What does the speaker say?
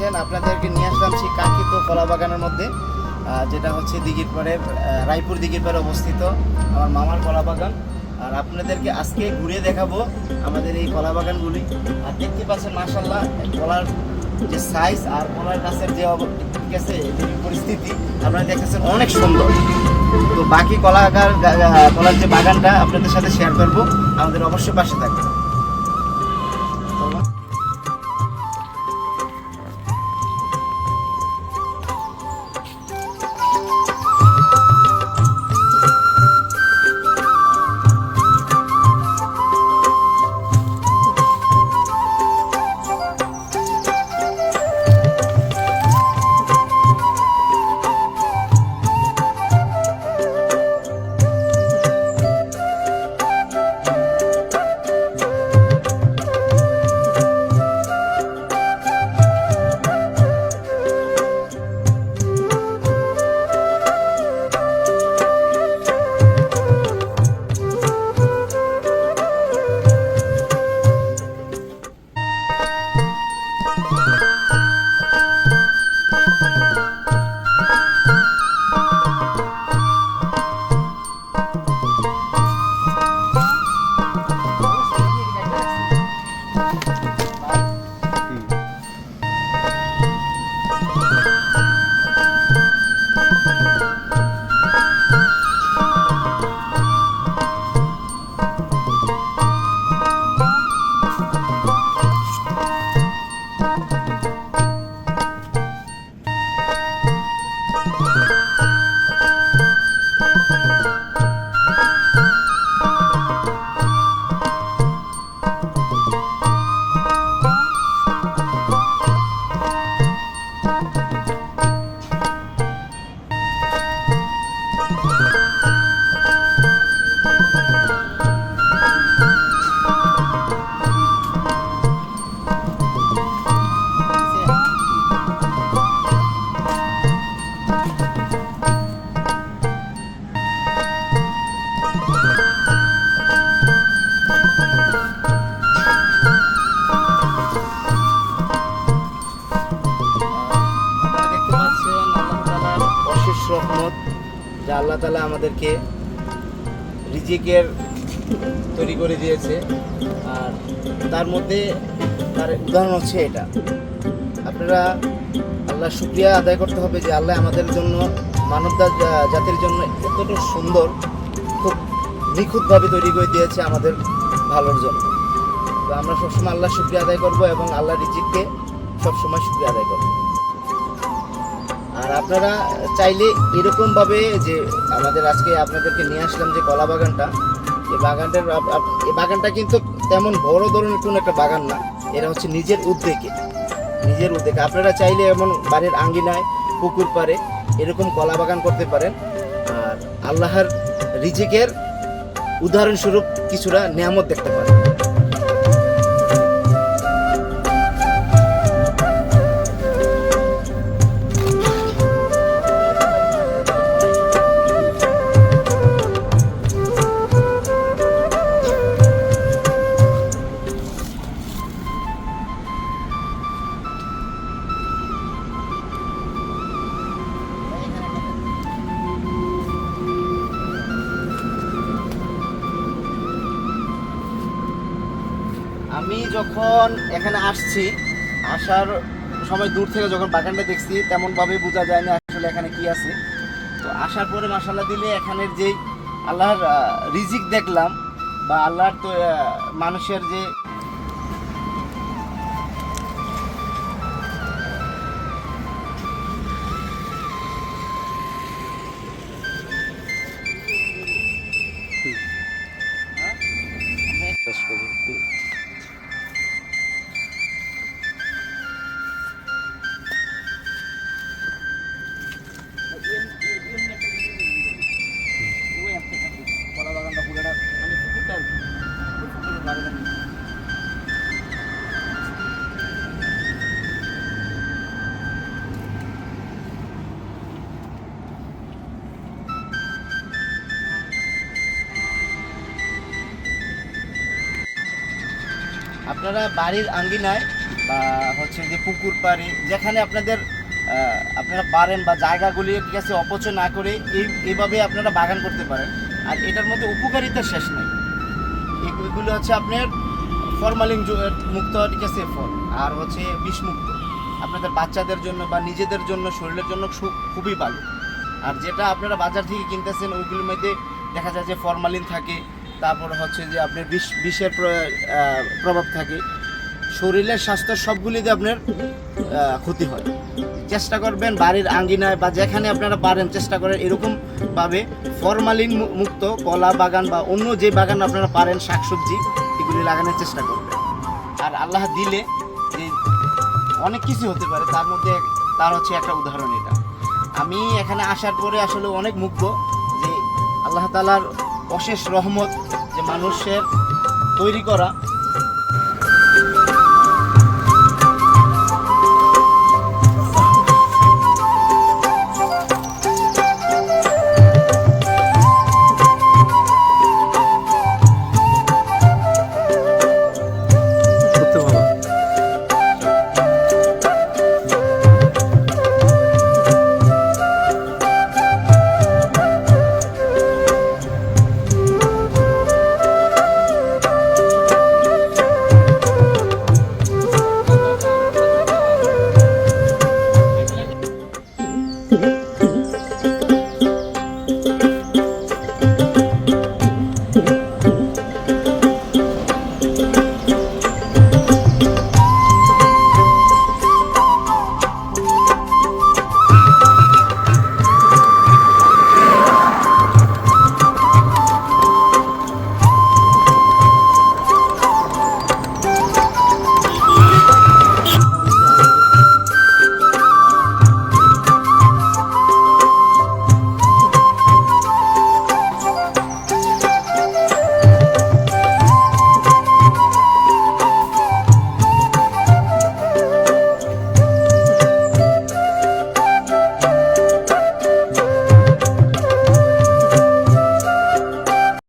দেখছেন, আপনাদেরকে নিয়ে আসলাম সেই কাঙ্ক্ষিত কলা বাগানের মধ্যে, যেটা হচ্ছে দিঘির পাড়ের রায়পুর দিঘির পাড়ে অবস্থিত আমার মামার কলা বাগান। আর আপনাদেরকে আজকে ঘুরে দেখাবো আমাদের এই কলা বাগানগুলি। আর দেখতে পাচ্ছেন মাশাআল্লাহ কলার যে সাইজ আর কলার গাছের যে গেছে যে পরিস্থিতি আপনারা দেখতেছেন অনেক সুন্দর। তো বাকি কলার যে বাগানটা আপনাদের সাথে শেয়ার করবো, আমাদের অবশ্যই পাশে থাকবে। রহমত যা আল্লাহ তাআলা আমাদেরকে রিজিকের তৈরি করে দিয়েছে, আর তার মধ্যে তার উদাহরণ হচ্ছে এটা। আপনারা আল্লাহ শুকরিয়া আদায় করতে হবে যে আল্লাহ আমাদের জন্য মানব জাতির জন্য এতটা সুন্দর, খুব নিখুঁতভাবে তৈরি করে দিয়েছে আমাদের ভালোর জন্য। তো আমরা সবসময় আল্লাহ শুকরিয়া আদায় করব এবং আল্লাহ রিজিককে সবসময় শুকরিয়া আদায় করব। আর আপনারা চাইলে এরকমভাবে যে আমাদের আজকে আপনাদেরকে নিয়ে আসলাম যে কলা বাগানটা, এই বাগানটা কিন্তু তেমন বড় ধরনের কোনো একটা বাগান না, এটা হচ্ছে নিজের উদ্যোগে। আপনারা চাইলে এমন বাড়ির আঙ্গিনায় পুকুর পাড়ে এরকম কলা বাগান করতে পারেন। আর আল্লাহর রিজিকের উদাহরণস্বরূপ কিছুটা নিয়ামত দেখতে পারেন। আমি যখন এখানে আসার সময় দূর থেকে যখন বাগানটা দেখছি তেমনভাবে বোঝা যায় না আসলে এখানে কি আছে। তো আসার পরে মাশাআল্লাহ দিলে এখানের যেই আল্লাহর রিজিক দেখলাম বা আল্লাহর তো মানুষের যে আপনারা বাড়ির আঙ্গিনায় বা হচ্ছে যে পুকুর পাড়ে যেখানে আপনাদের আপনারা পারেন বা জায়গাগুলি ঠিক আছে অপচয় না করে এইভাবে আপনারা বাগান করতে পারেন। আর এটার মধ্যে উপকারিতা শেষ নাই। এগুলো হচ্ছে আপনার ফরমালিন মুক্ত, ঠিক আছে, ফল, আর হচ্ছে বিষমুক্ত। আপনাদের বাচ্চাদের জন্য বা নিজেদের জন্য শরীরের জন্য খুবই ভালো। আর যেটা আপনারা বাজার থেকে কিনতেছেন ওইগুলোর মধ্যে দেখা যায় যে ফরমালিন থাকে, তারপর হচ্ছে যে আপনার বিষের প্রভাব থাকে, শরীরের স্বাস্থ্য সবগুলিতে আপনার ক্ষতি হয়। চেষ্টা করবেন বাড়ির আঙ্গিনায় বা যেখানে আপনারা পারেন চেষ্টা করেন এরকমভাবে ফরমালিন মুক্ত কলা বাগান বা অন্য যে বাগান আপনারা পারেন শাকসবজি এগুলি লাগানোর চেষ্টা করবেন। আর আল্লাহ দিলে যে অনেক কিছু হতে পারে, তার মধ্যে তার হচ্ছে একটা উদাহরণ এটা। আমি এখানে আসার পরে আসলে অনেক মুগ্ধ যে আল্লাহ তাআলার অশেষ রহমত, যে মানুষের তৈরি করা